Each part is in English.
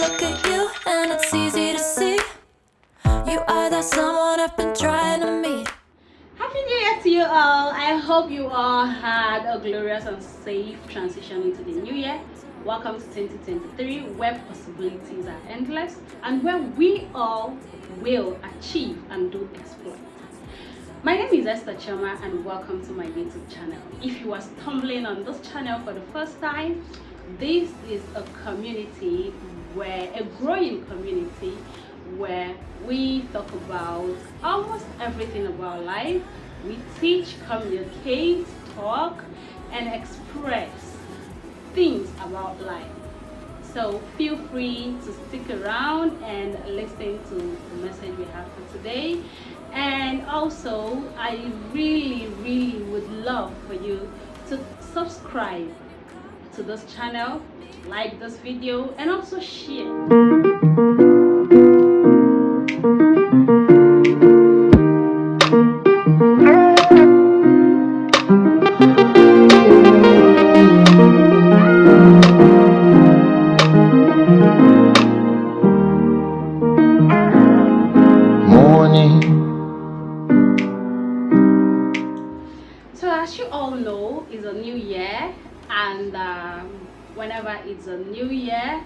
look at you and it's easy to see. You are that someone I've been trying to meet. Happy New Year to you all. I hope you all had a glorious and safe transition into the new year. Welcome to 2023, where possibilities are endless and where we all will achieve and do exploit. My name is Esther Choma and welcome to my YouTube channel. If you are stumbling on this channel for the first time, this is a community a growing community where we talk about almost everything about life. We teach, communicate, talk, and express things about life. So feel free to stick around and listen to the message we have for today. And also, I really would love for you to subscribe to this channel, like this video, and also share. So as you all know, it's a new year, and whenever it's a new year,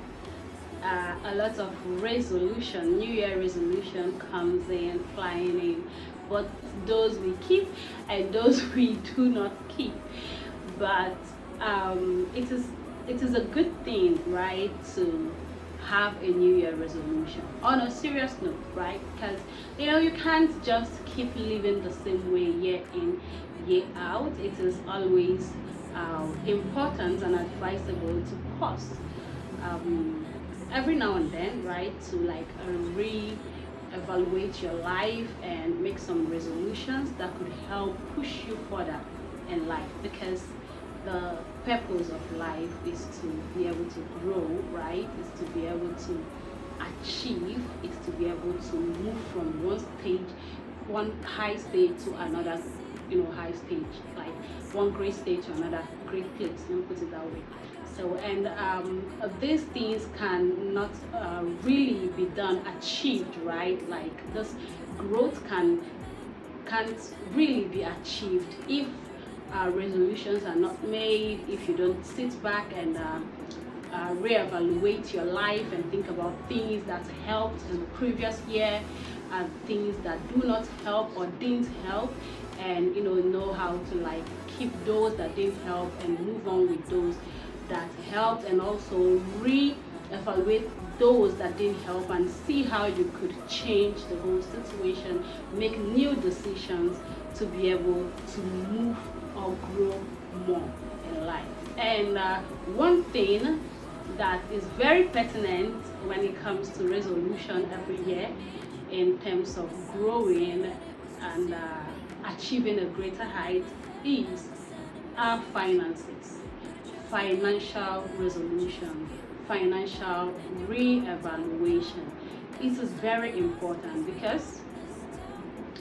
a lot of new year resolution comes in, flying in, but those we keep and those we do not keep. But it is a good thing, right, to have a new year resolution on a serious note, right? Because you can't just keep living the same way year in, year out. It is always important and advisable to pause every now and then, right, to re-evaluate your life and make some resolutions that could help push you further in life, because the purpose of life is to be able to grow, right? Is to be able to achieve, is to be able to move from one high stage to another, high stage, like one great stage to another great place, let me put it that way. So, and these things cannot really be achieved, right? Like this growth can't really be achieved if resolutions are not made, if you don't sit back and reevaluate your life and think about things that helped in the previous year and things that do not help or didn't help, and know how to keep those that didn't help and move on with those that helped, and also re-evaluate those that didn't help and see how you could change the whole situation, make new decisions to be able to move or grow more in life. And one thing that is very pertinent when it comes to resolution every year in terms of growing and achieving a greater height is our finances, financial resolution, financial re-evaluation. It is very important because,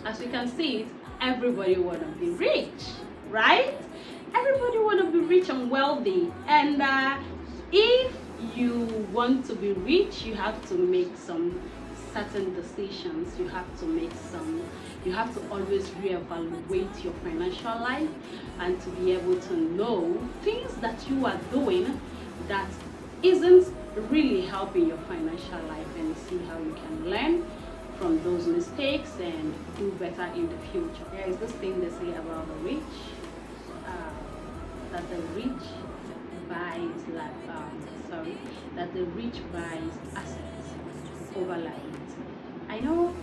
as you can see it, everybody want to be rich, right? Everybody want to be rich and wealthy, and if you want to be rich, you have to make some certain decisions. You have to always reevaluate your financial life and to be able to know things that you are doing that isn't really helping your financial life, and see how you can learn from those mistakes and do better in the future. There is this thing they say about the rich, that the rich buys assets over lives. I know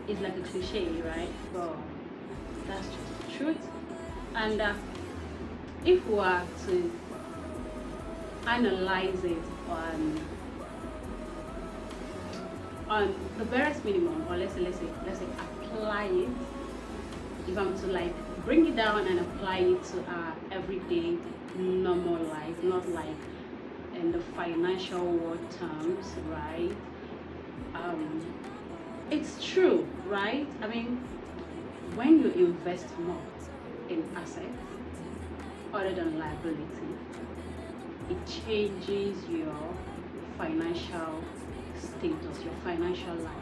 it's like a cliche, right? But that's just the truth. And if we are to analyze it on the barest minimum, or let's say apply it, if I'm to bring it down and apply it to our everyday normal life, not like in the financial world terms, right? It's true, right? I mean, when you invest more in assets other than liability, it changes your financial status, your financial life.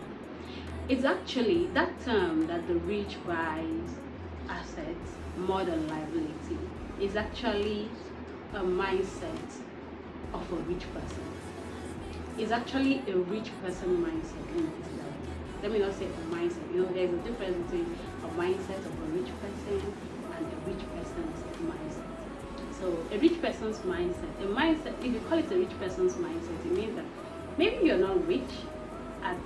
It's actually that term that the rich buys assets more than liability is actually a mindset of a rich person. It's actually a rich person mindset. Let me not say a mindset. There's a difference between a mindset of a rich person and a rich person's mindset. So a rich person's mindset, if you call it a rich person's mindset, it means that maybe you're not rich at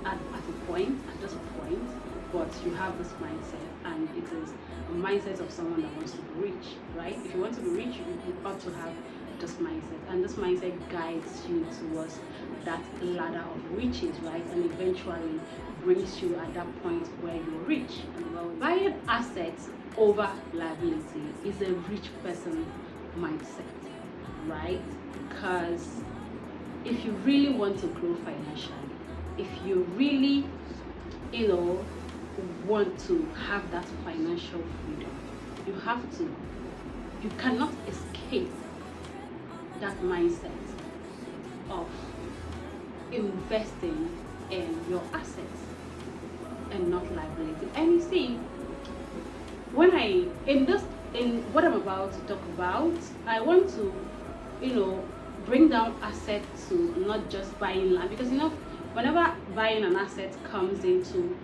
this point, but you have this mindset, and it is a mindset of someone that wants to be rich, right? If you want to be rich, you ought to have this mindset, and this mindset guides you towards that ladder of riches, right? And eventually brings you at that point where you're rich. And well, buying assets over liability is a rich person mindset, right? Because if you really want to grow financially, if you really want to have that financial freedom, you cannot escape that mindset of investing in your assets and not liability. And you see, in what I'm about to talk about, I want to bring down assets to not just buying land, because whenever buying an asset comes into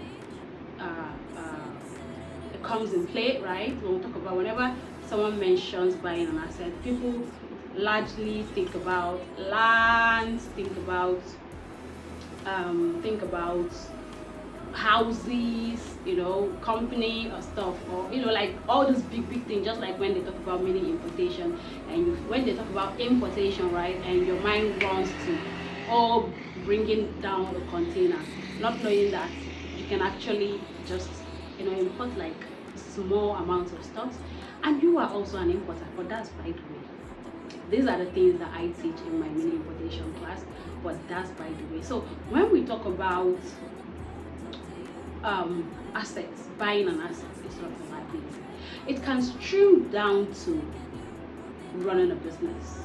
it comes in play, right? When we talk about, whenever someone mentions buying an asset, people largely think about lands, think about houses, company or stuff, or like all those big things. Just like when they talk about mini importation, and when they talk about importation, right, and your mind runs to bringing down a container, not knowing that you can actually just import like small amounts of stuff, and you are also an importer. But that's by the way. These are the things that I teach in my mini importation class, but that's by the way. So when we talk about assets, buying an asset is not a liability. It can stream down to running a business,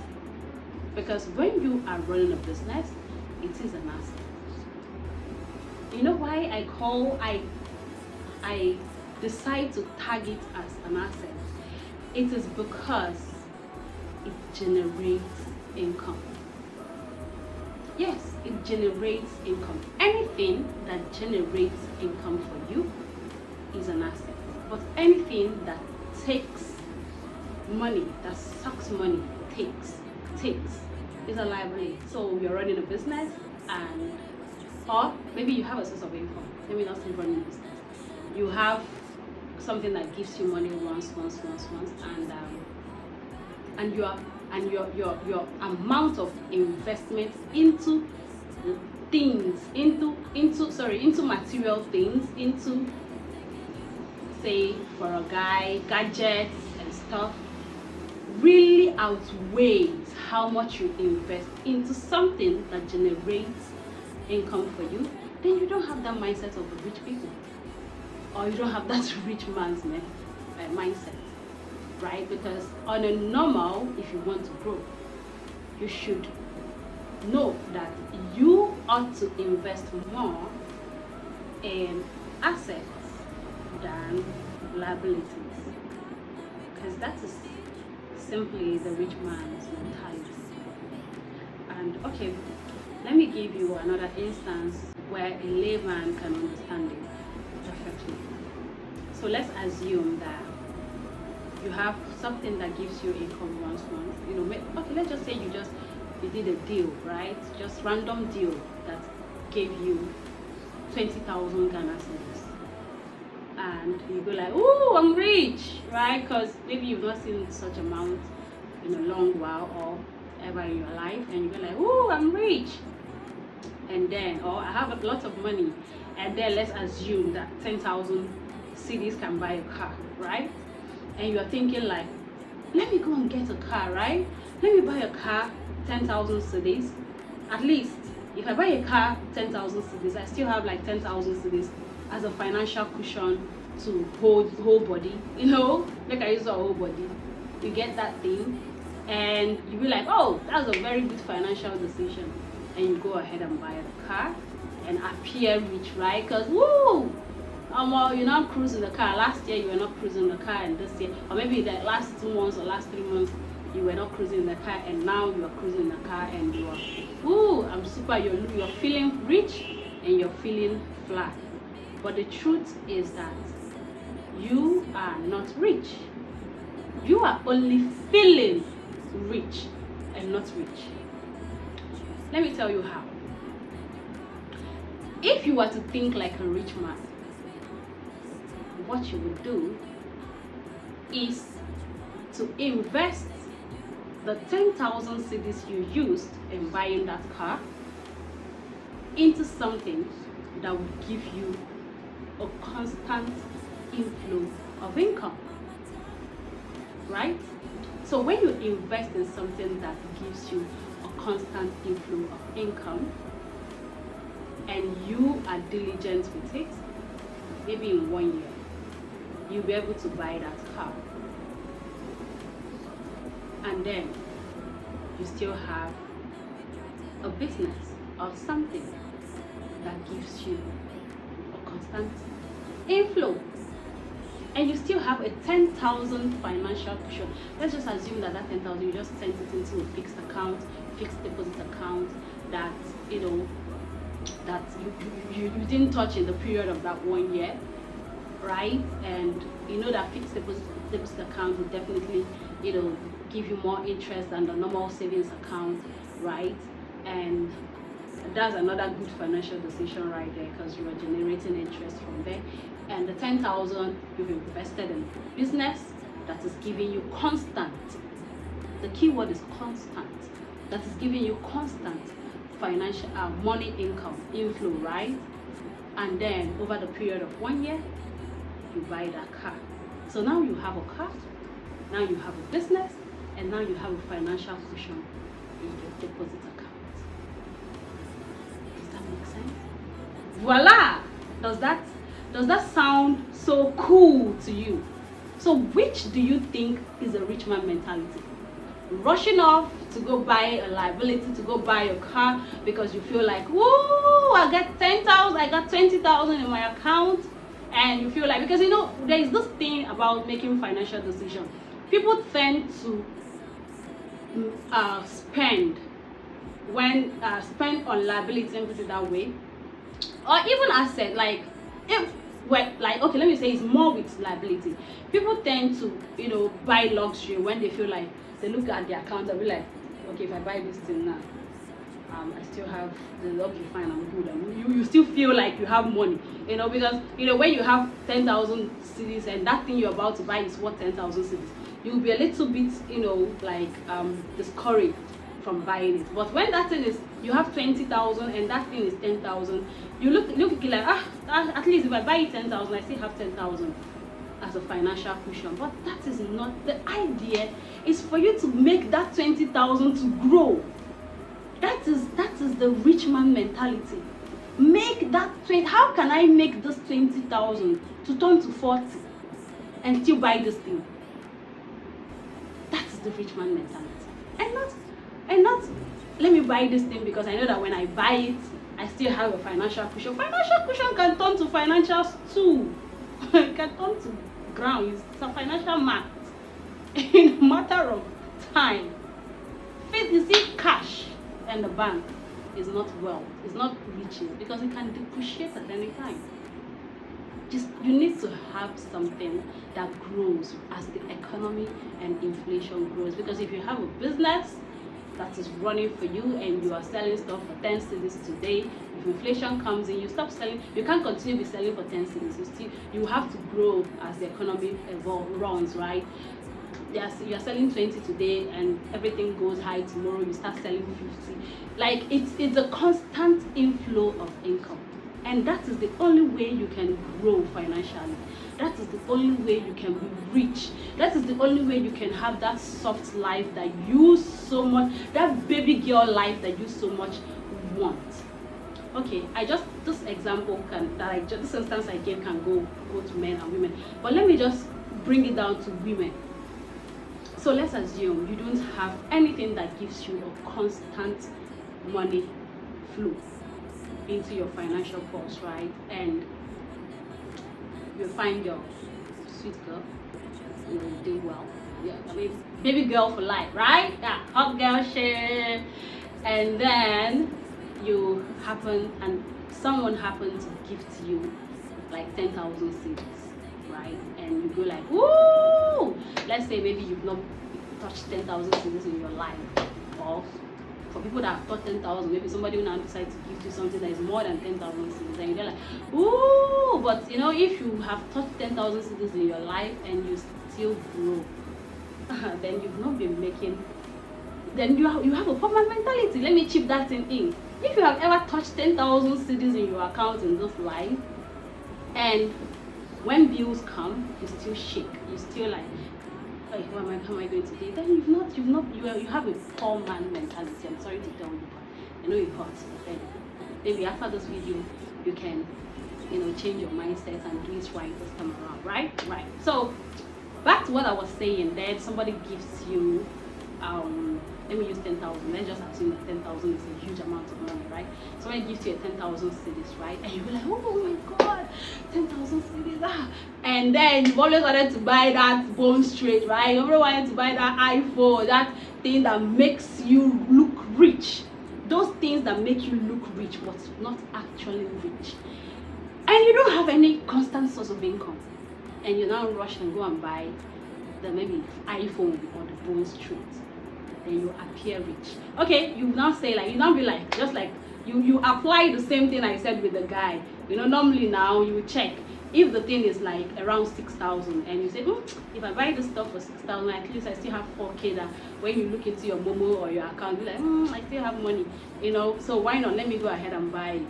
because when you are running a business, it is an asset. You know why I decide to tag it as an asset? It is because it generates income. Yes, it generates income. Anything that generates income for you is an asset. But anything that takes money, that sucks money, takes, is a liability. So you're running a business, or maybe you have a source of income. Let me not say running a business. You have something that gives you money once, and your amount of investment into things, into material things, into, say, for a guy, gadgets and stuff, really outweighs how much you invest into something that generates income for you. Then you don't have that mindset of the rich people, or you don't have that rich man's mindset, right? Because on a normal, if you want to grow, you should know that you ought to invest more in assets than liabilities, because that is simply the rich man's mentality. And okay, let me give you another instance where a layman can understand it perfectly. So let's assume that you have something that gives you income once. Okay, let's just say you did a deal, right? Just random deal that gave you 20,000 Ghana cedis, and you go like, "Oh, I'm rich," right? Because maybe you've not seen such amount in a long while or ever in your life, and you go like, "Oh, I'm rich," and then, or I have a lot of money, and then let's assume that 10,000 cedis can buy a car, right? And you're thinking like, let me go and get a car, right? Let me buy a car, 10,000 cedis. At least, if I buy a car, 10,000 cedis, I still have like 10,000 cedis as a financial cushion to hold whole body, like I use a whole body. You get that thing, and you be like, oh, that's a very good financial decision. and you go ahead and buy the car and appear rich, right? Because woo, you're not cruising the car. Last year you were not cruising the car, and this year, or maybe the last 2 months or last 3 months, you were not cruising the car, and now you are cruising the car, and you are, woo, I'm super. You're feeling rich, and you're feeling flat. But the truth is that you are not rich. You are only feeling rich and not rich. Let me tell you how. If you were to think like a rich man, what you would do is to invest the 10,000 cedis you used in buying that car into something that would give you a constant inflow of income, right? So when you invest in something that gives you a constant inflow of income and you are diligent with it, maybe in 1 year you'll be able to buy that car, and then you still have a business or something that gives you a constant inflow, and you still have a 10,000 financial cushion. Let's just assume that 10,000 you just sent it into a fixed account, fixed deposit account that that you didn't touch in the period of that 1 year, right? And you know that fixed deposit account will definitely give you more interest than the normal savings account, right? And that's another good financial decision right there, because you are generating interest from there. And the 10,000 you've invested in business that is giving you constant, the key word is constant, that is giving you constant financial money income inflow, right? And then over the period of 1 year you buy that car. So now you have a car, now you have a business, and now you have a financial cushion in your deposit account. Does that make sense? Voila! Does that sound so cool to you? So which do you think is a rich man mentality? Rushing off to go buy a liability, to go buy a car because you feel like, woo, I got 10,000, I got 20,000 in my account, and you feel like, because there is this thing about making financial decisions. People tend to spend on liability and put it that way, or even asset, like okay, let me say it's more with liability. People tend to buy luxury when they feel like, they look at their account and be like, okay, if I buy this thing now, I still have the okay, fine, I'm good. And you still feel like you have money, because when you have 10,000 cedis and that thing you're about to buy is worth 10,000 cedis, you'll be a little bit discouraged from buying it. But when that thing is, you have 20,000 and that thing is 10,000, you look at it like, at least if I buy it 10,000, I still have 10,000 as a financial cushion. But that is not the idea. Is for you to make that 20,000 to grow. That is the rich man mentality. Make that 20. How can I make this 20,000 to turn to 40 and still buy this thing? That is the rich man mentality. And not let me buy this thing because I know that when I buy it, I still have a financial cushion. Financial cushion can turn to financial stool. It can turn to ground. It's a financial mat in a matter of time. You see, cash and the bank is not wealth, it's not riches, because it can depreciate at any time. You need to have something that grows as the economy and inflation grows. Because if you have a business that is running for you and you are selling stuff for 10 cedis today, if inflation comes in, you stop selling. You can't continue with selling for 10 cedis. You have to grow as the economy runs, right? You're selling 20 today and everything goes high tomorrow, you start selling 50. Like it's a constant inflow of income, and that is the only way you can grow financially. That is the only way you can be rich. That is the only way you can have that soft life that you so much, that baby girl life that you so much want. Okay, this instance I gave can go to men and women, but let me just bring it down to women. So let's assume you don't have anything that gives you a constant money flow into your financial purse, right? And you find girl, sweet girl, you know, do well. Yeah, I mean, baby girl for life, right? Yeah, hot girl shit. And then someone happened to gift you like 10,000 cedis, right? And you go like, woo! Let's say maybe you've not touched 10,000 cedis in your life, or for people that have touched 10,000, maybe somebody will now decide to give you something that is more than 10,000 cedis, and you're like, ooh! But you know, if you have touched 10,000 cedis in your life and you still broke, then you've not been making. Then you have a poor mentality. Let me chip that thing in. If you have ever touched 10,000 cedis in your account in this life, and when bills come, you still shake. You still like, hey, how am I going to do? Then you have a poor man mentality. I'm sorry to tell you, but I know it hurts. But then maybe after this video, you can, you know, change your mindset and do it right this time around, right? Right. So back to what I was saying. Then somebody gives you, let me use 10,000. Let's just assume that 10,000 is a huge amount of money, right? Somebody gives you a 10,000 cedis, right? And you'll be like, oh my god, 10,000 cedis, ah! And then you've always wanted to buy that bone straight, right? You've always wanted to buy that iPhone, that thing that makes you look rich. Those things that make you look rich, but not actually rich. And you don't have any constant source of income. And you now rush and go and buy the maybe iPhone or the bone straight. Then you appear rich. Okay, you now say like, you now be like, just like you apply the same thing I said with the guy. You know, normally now you check if the thing is like around 6,000 and you say, if I buy this stuff for 6,000, at least I still have 4K. That when you look into your Momo or your account, you're like, I still have money, you know, so why not, let me go ahead and buy it.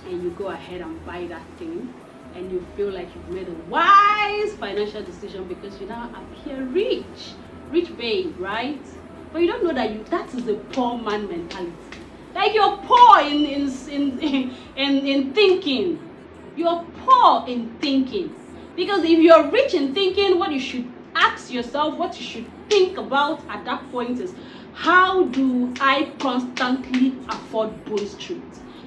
And you go ahead and buy that thing, and you feel like you've made a wise financial decision because you now appear rich babe, right? But you don't know that is a poor man mentality. Like, you're poor in thinking. You're poor in thinking. Because if you're rich in thinking, what you should ask yourself, what you should think about at that point is, how do I constantly afford bone street?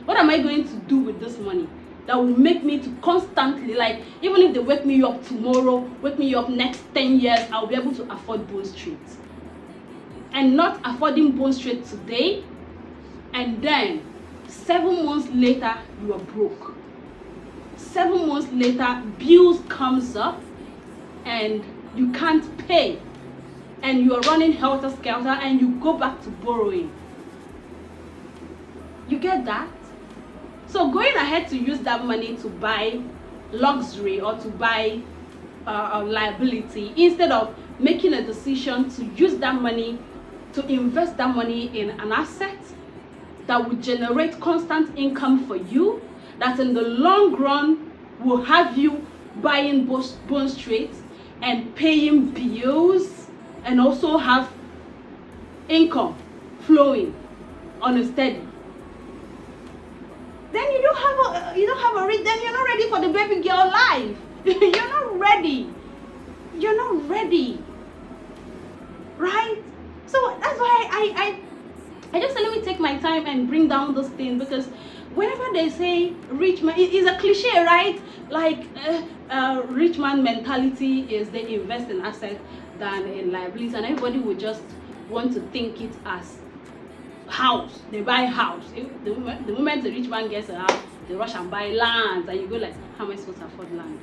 What am I going to do with this money that will make me to constantly, like, even if they wake me up tomorrow, wake me up next 10 years, I'll be able to afford bone street. And not affording bone straight today, and then 7 months later you are broke. 7 months later bills comes up and you can't pay, and you are running helter skelter and you go back to borrowing. You get that? So going ahead to use that money to buy luxury or to buy a liability, instead of making a decision to use that money, to invest that money in an asset that will generate constant income for you, that in the long run will have you buying bone straight and paying bills, and also have income flowing on a steady. Then you don't have a then you're not ready for the baby girl life. You're not ready. You're not ready. Right? So that's why I just said, let me take my time and bring down this thing, because whenever they say rich man, it's a cliche, right? Like rich man mentality is they invest in assets than in liabilities, and everybody would just want to think it as house. They buy house. The moment the rich man gets a house, they rush and buy land, and you go like, how am I supposed to afford land?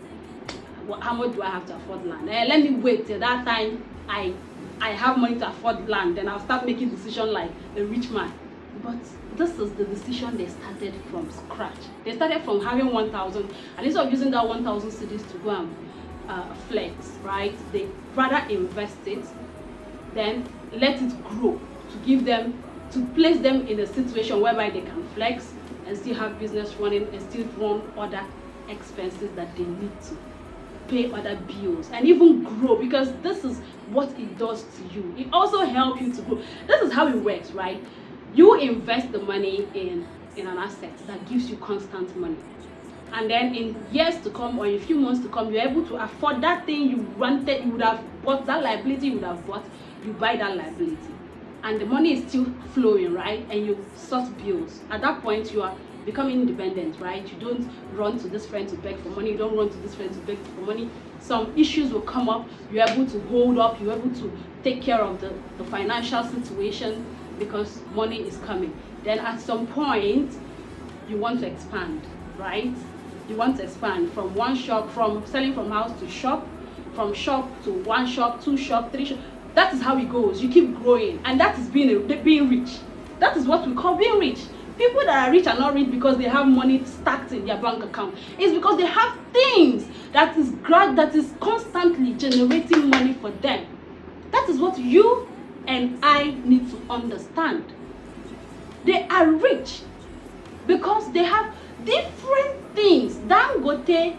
How much do I have to afford land? Let me wait till that time I have money to afford land, then I'll start making decisions like a rich man. But this is the decision they started from scratch. They started from having 1,000, and instead of using that 1,000 cedis to go and flex, right? They rather invest it, then let it grow to place them in a situation whereby they can flex and still have business running and still run other expenses that they need to pay, other bills, and even grow, because this is what it does to you. It also helps you to grow. This is how it works, right? You invest the money in an asset that gives you constant money, and then in years to come or in a few months to come, you're able to afford that thing you wanted. You would have bought that liability, you would have bought, you buy that liability. and the money is still flowing, right? And you sort bills. At that point, you are becoming independent, right? You don't run to this friend to beg for money. You don't run to this friend to beg for money. Some issues will come up. You're able to hold up. You're able to take care of the financial situation because money is coming. Then at some point, you want to expand, right? You want to expand from one shop, from selling from house to shop, from shop to one shop, two shop, three shop. That is how it goes. You keep growing, and that is being rich. That is what we call being rich. People that are rich are not rich because they have money stacked in their bank account. It's because they have things that is constantly generating money for them. That is what you and I need to understand. They are rich because they have different things. Dangote,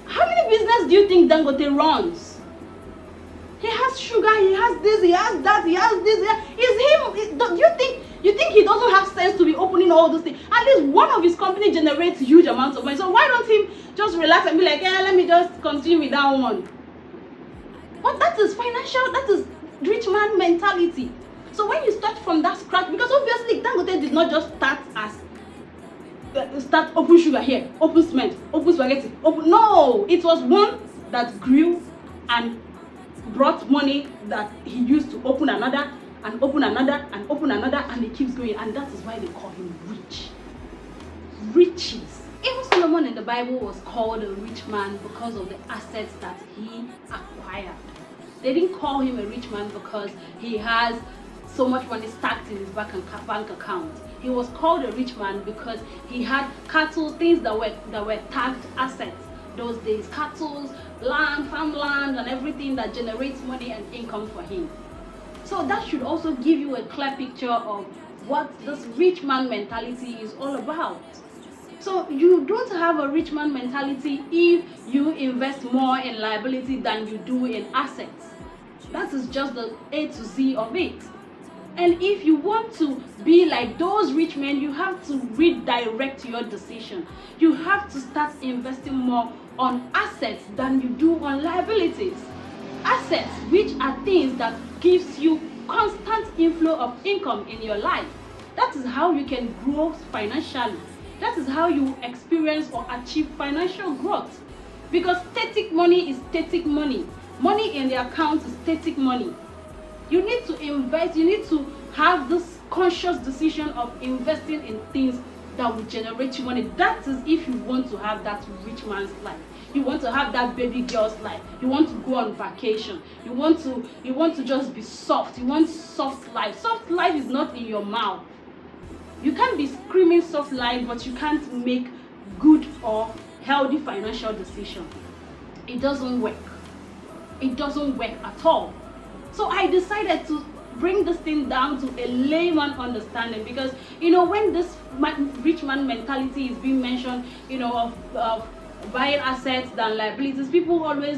how many business do you think Dangote runs? He has sugar, he has this, he has that, he has this. Is him? Do you think he doesn't have sense to be opening all those things? At least one of his companies generates huge amounts of money. So why don't he just relax and be like, yeah, let me just continue with that one? But that is financial, that is rich man mentality. So when you start from that scratch, because obviously Dangote did not just start open sugar here, open cement, open spaghetti, no, it was one that grew and brought money that he used to open another and open another and open another, and it keeps going, and that is why they call him rich. Riches. Even Solomon in the Bible was called a rich man because of the assets that he acquired. They didn't call him a rich man because he has so much money stacked in his bank account. He was called a rich man because he had cattle, things that were tagged assets those days, cattle, land, farmland, and everything that generates money and income for him. So that should also give you a clear picture of what this rich man mentality is all about. So you don't have a rich man mentality if you invest more in liability than you do in assets. That is just the A to Z of it. And if you want to be like those rich men, you have to redirect your decision. You have to start investing more on assets than you do on liabilities. Assets, which are things that gives you constant inflow of income in your life. That is how you can grow financially. That is how you experience or achieve financial growth. Because static money is static money. Money in the account is static money. You need to invest, you need to have this conscious decision of investing in things that will generate you money. That is if you want to have that rich man's life. You want to have that baby girl's life. You want to go on vacation. You want to just be soft. You want soft life. Soft life is not in your mouth. You can't be screaming soft life, but you can't make good or healthy financial decision. It doesn't work. It doesn't work at all. So I decided to bring this thing down to a layman understanding, because when this rich man mentality is being mentioned, of buying assets than liabilities, people always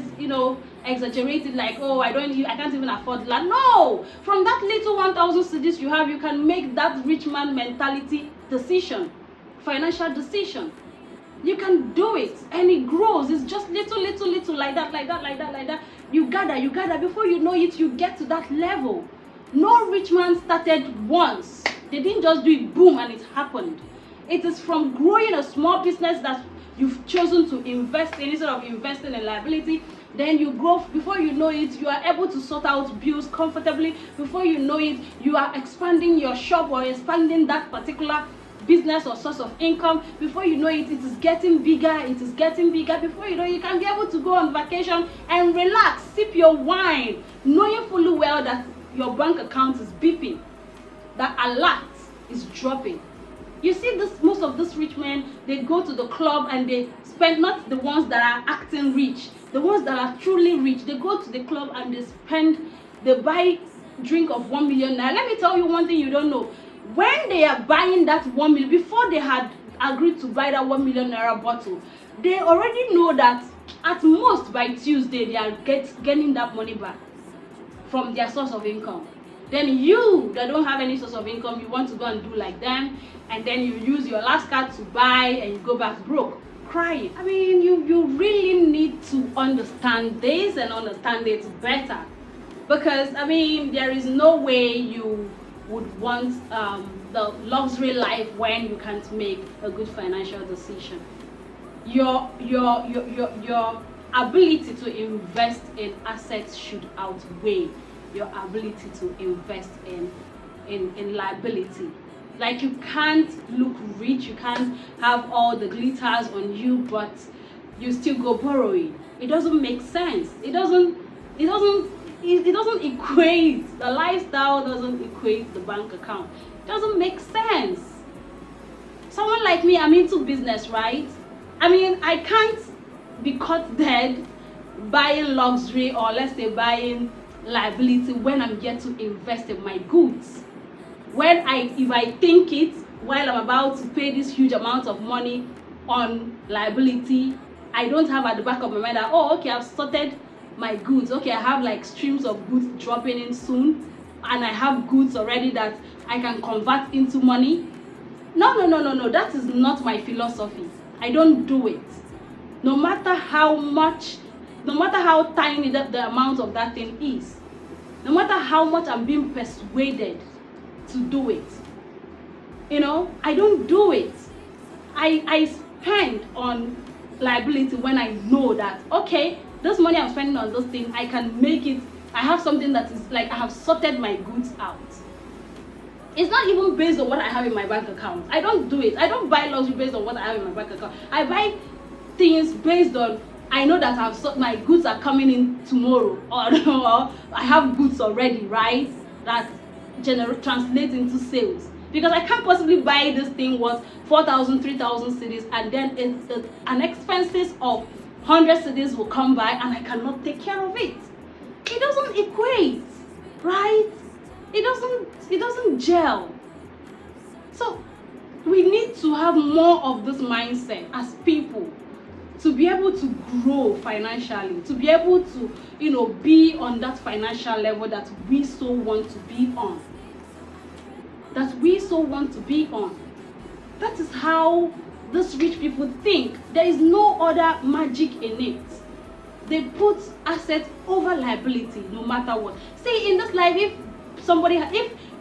exaggerate it, like, oh, I can't even afford land. No, from that little 1,000 cedis you have, you can make that rich man mentality decision, financial decision. You can do it, and it grows. It's just little like that. You gather. Before you know it, you get to that level. No rich man started once. They didn't just do it, boom, and it happened. It is from growing a small business that you've chosen to invest in instead of investing in liability. Then you grow. Before you know it, you are able to sort out bills comfortably. Before you know it, you are expanding your shop or expanding that particular business or source of income. Before you know it, it is getting bigger. Before you know it, you can be able to go on vacation and relax, sip your wine, knowing fully well that your bank account is beeping, that alert is dropping. You see, most of these rich men, they go to the club and they spend, not the ones that are acting rich, the ones that are truly rich. They go to the club and they buy drink of 1 million naira. Let me tell you one thing you don't know. When they are buying that 1 million, before they had agreed to buy that 1 million naira bottle, they already know that at most by Tuesday they are getting that money back from their source of income. Then you that don't have any source of income, you want to go and do like them, and then you use your last card to buy and you go back broke, crying. I mean, you really need to understand this and understand it better. Because I mean, there is no way you would want the luxury life when you can't make a good financial decision. Your ability to invest in assets should outweigh your ability to invest in liability. Like, you can't look rich, you can't have all the glitters on you, but you still go borrowing. It doesn't make sense. It doesn't equate. The lifestyle doesn't equate the bank account. It doesn't make sense. Someone like me, I'm into business, right? I mean, I can't be caught dead buying luxury, or let's say buying liability, when I'm yet to invest in my goods. If I think it while I'm about to pay this huge amount of money on liability, I don't have at the back of my mind that, oh, okay, I've sorted my goods. Okay, I have like streams of goods dropping in soon, and I have goods already that I can convert into money. No. That is not my philosophy. I don't do it. No matter how tiny the amount of that thing is, no matter how much I'm being persuaded to do it, I don't do it. I spend on liability when I know that, okay, this money I'm spending on this thing, I can make it. I have something that is like, I have sorted my goods out. It's not even based on what I have in my bank account. I don't do it. I don't buy luxury based on what I have in my bank account. I buy things based on, I know that my goods are coming in tomorrow, or I have goods already, right, that translate into sales. Because I can't possibly buy this thing worth 4,000, 3,000 cedis, and then an expenses of 100 cedis will come by and I cannot take care of it. It doesn't equate, right? It doesn't gel. So we need to have more of this mindset as people, to be able to grow financially, to be able to, be on that financial level that we so want to be on. That is how these rich people think. There is no other magic in it. They put assets over liability no matter what. See, in this life, if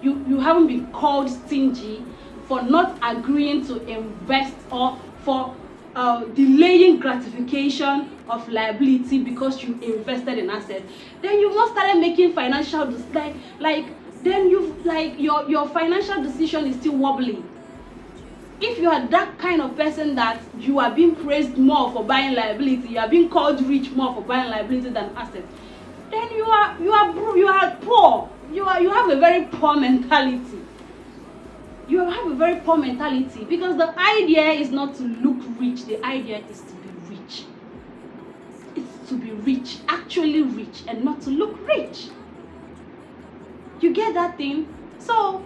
you haven't been called stingy for not agreeing to invest, or for delaying gratification of liability because you invested in assets, then you've not started making financial your financial decision is still wobbly. If you are that kind of person that you are being praised more for buying liability, you are being called rich more for buying liability than assets, then you are poor. You have a very poor mentality. You have a very poor mentality, because the idea is not to look rich. The idea is to be rich. It's to be rich, actually rich, and not to look rich. You get that thing? So,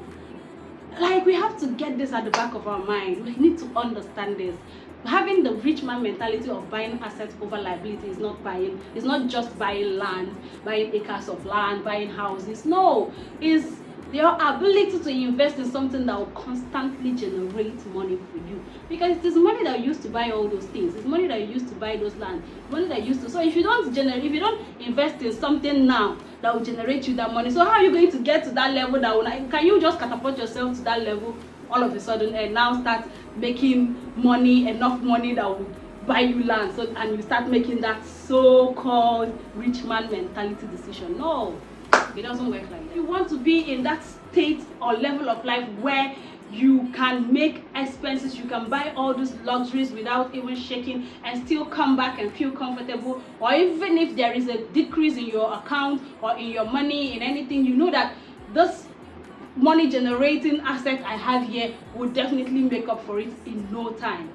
we have to get this at the back of our mind. We need to understand this. Having the rich man mentality of buying assets over liability is not just buying land, buying acres of land, buying houses. No, it's your ability to invest in something that will constantly generate money for you. Because it is money that you used to buy all those things. It's money that you used to buy those land. Money that you used to. So if you don't invest in something now that will generate you that money, so how are you going to get to that level can you just catapult yourself to that level all of a sudden and now start making enough money that will buy you land, and you start making that so-called rich man mentality decision? No, it doesn't work like that. You want to be in that state or level of life where you can make expenses, you can buy all those luxuries without even shaking, and still come back and feel comfortable. Or even if there is a decrease in your account or in your money, in anything, you know that this money generating asset I have here will definitely make up for it in no time.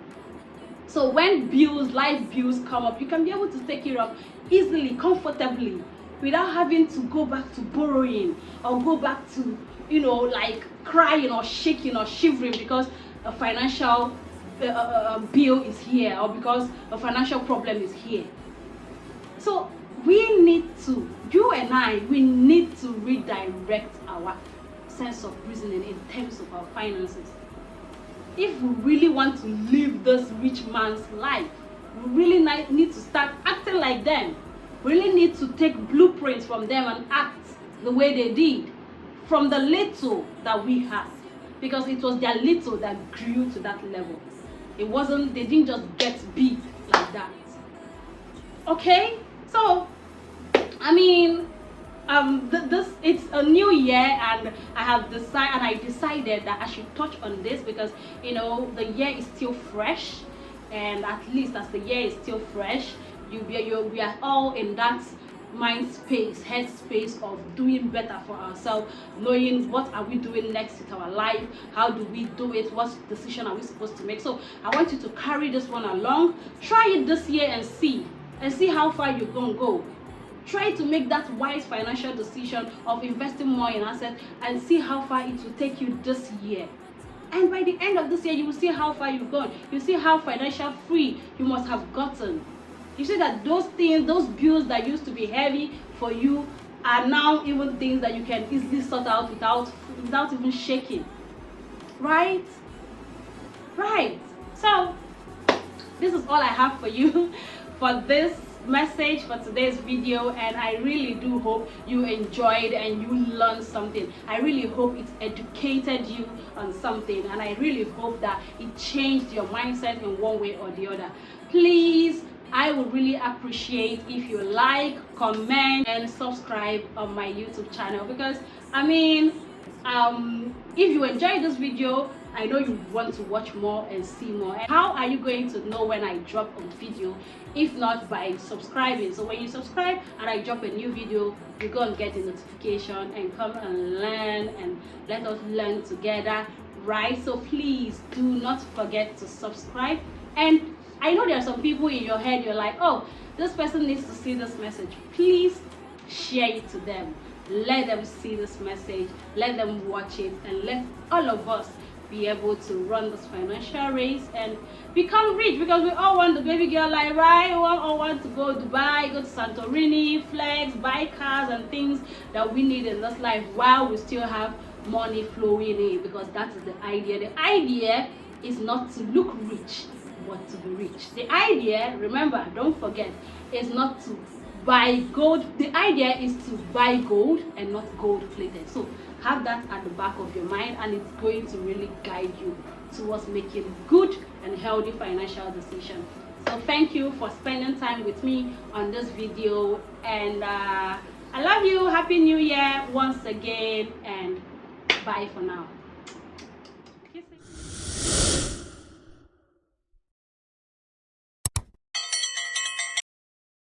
So when life bills come up, you can be able to take it up easily, comfortably, without having to go back to borrowing, or go back to crying or shaking or shivering because a financial bill is here, or because a financial problem is here. So you and I need to redirect our sense of reasoning in terms of our finances. If we really want to live this rich man's life, we really need to start acting like them. We really need to take blueprints from them and act the way they did from the little that we have, because it was their little that grew to that level. It wasn't, they didn't just get big like that. Okay, so I mean, this, it's a new year, and I decided that I should touch on this because, you know, the year is still fresh, and at least as the year is still fresh, we are all in that mind space, head space of doing better for ourselves, knowing what are we doing next with our life, how do we do it, what decision are we supposed to make. So I want you to carry this one along. Try it this year and see how far you're gonna go. Try to make that wise financial decision of investing more in assets and see how far it will take you this year. And by the end of this year, you will see how far you've gone. You see how financial free you must have gotten. You see that those things, those bills that used to be heavy for you are now even things that you can easily sort out without even shaking. Right? Right. So this is all I have for you for this message, for today's video, and I really do hope you enjoyed and you learned something. I really hope it educated you on something, and I really hope that it changed your mindset in one way or the other. Please, I would really appreciate if you like, comment, and subscribe on my YouTube channel, because I mean, if you enjoyed this video, I know you want to watch more and see more. And how are you going to know when I drop a video if not by subscribing? So when you subscribe and I drop a new video, you're going to get a notification and come and learn, and let us learn together, right? So please do not forget to subscribe. And I know there are some people in your head, you're like, oh, this person needs to see this message. Please share it to them. Let them see this message, let them watch it, and let all of us be able to run this financial race and become rich, because we all want the baby girl life, right? We all want to go to Dubai, go to Santorini, flex, buy cars and things that we need in this life while we still have money flowing in, because that is the idea. The idea is not to look rich, but to be rich. The idea, remember, don't forget, is not to buy gold. The idea is to buy gold and not gold plated. So have that at the back of your mind, and it's going to really guide you towards making good and healthy financial decisions. So thank you for spending time with me on this video, and I love you. Happy New Year once again, and bye for now.